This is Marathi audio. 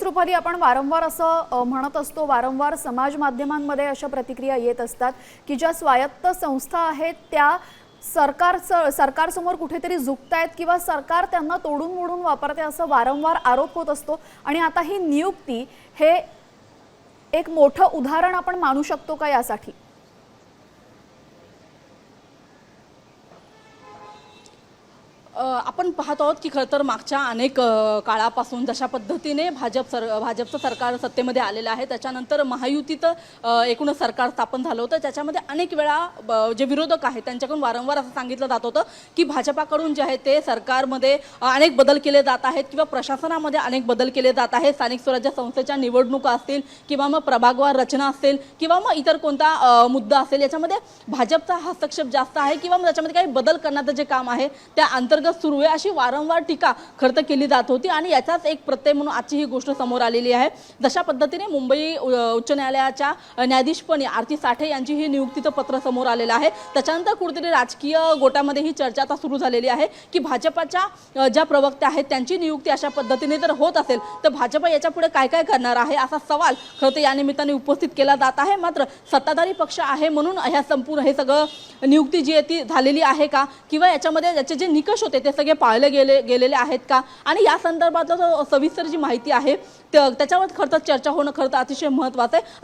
खरंच रुपाली, आपण वारंवार असं म्हणत असतो, वारंवार समाज माध्यमांमध्ये अशा प्रतिक्रिया येत असतात की ज्या स्वायत्त संस्था आहेत त्या सरकारसमोर कुठेतरी झुकतायत किंवा सरकार त्यांना तोडून मोडून वापरते असं वारंवार आरोप होत असतो। आणि आता ही नियुक्ती हे एक मोठं उदाहरण आपण मानू शकतो का यासाठी? आपण पाहत आहोत की खरं तर मागच्या अनेक काळापासून जशा पद्धतीने भाजपचं सरकार सत्तेमध्ये आलेलं आहे, त्याच्यानंतर महायुतीत एकूणच सरकार स्थापन झालं होतं। त्याच्यामध्ये अनेक वेळा जे विरोधक आहेत त्यांच्याकडून वारंवार असं सांगितलं जात होतं की भाजपाकडून जे आहे ते सरकारमध्ये अनेक बदल केले जात आहेत किंवा प्रशासनामध्ये अनेक बदल केले जात आहेत। स्थानिक स्वराज्य संस्थेच्या निवडणुका असतील किंवा मग प्रभागवार रचना असेल किंवा मग इतर कोणता मुद्दा असेल, याच्यामध्ये भाजपचा हस्तक्षेप जास्त आहे किंवा मग त्याच्यामध्ये काही बदल करण्याचं जे काम आहे त्या अंतर्गत सुरू आहे, अशी वारंवार टीका खरं तर केली जात होती। आणि याचाच एक प्रत्यय म्हणून आजची ही गोष्ट समोर आलेली आहे। जशा पद्धतीने मुंबई उच्च न्यायालयाच्या न्यायाधीशपणी आरती साठे यांची ही नियुक्तीचं पत्र समोर आलेलं आहे। त्याच्यानंतर कुठेतरी राजकीय गोटामध्ये ही चर्चा आता सुरू झालेली आहे की भाजपच्या ज्या प्रवक्त्या आहेत त्यांची नियुक्ती अशा पद्धतीने जर होत असेल तर भाजप याच्या पुढे काय काय करणार आहे असा सवाल खरं तर या निमित्ताने उपस्थित केला जात आहे। मात्र सत्ताधारी पक्ष आहे म्हणून ह्या संपूर्ण हे सगळं नियुक्ती जी आहे ती झालेली आहे का, किंवा याच्यामध्ये याचे जे निकष ते सगळे पाळले गेलेले आहेत का, आणि या संदर्भातला सविस्तर जी माहिती आहे त्याच्यावर खरं तर चर्चा होणं खरं तर अतिशय महत्त्वाचं आहे।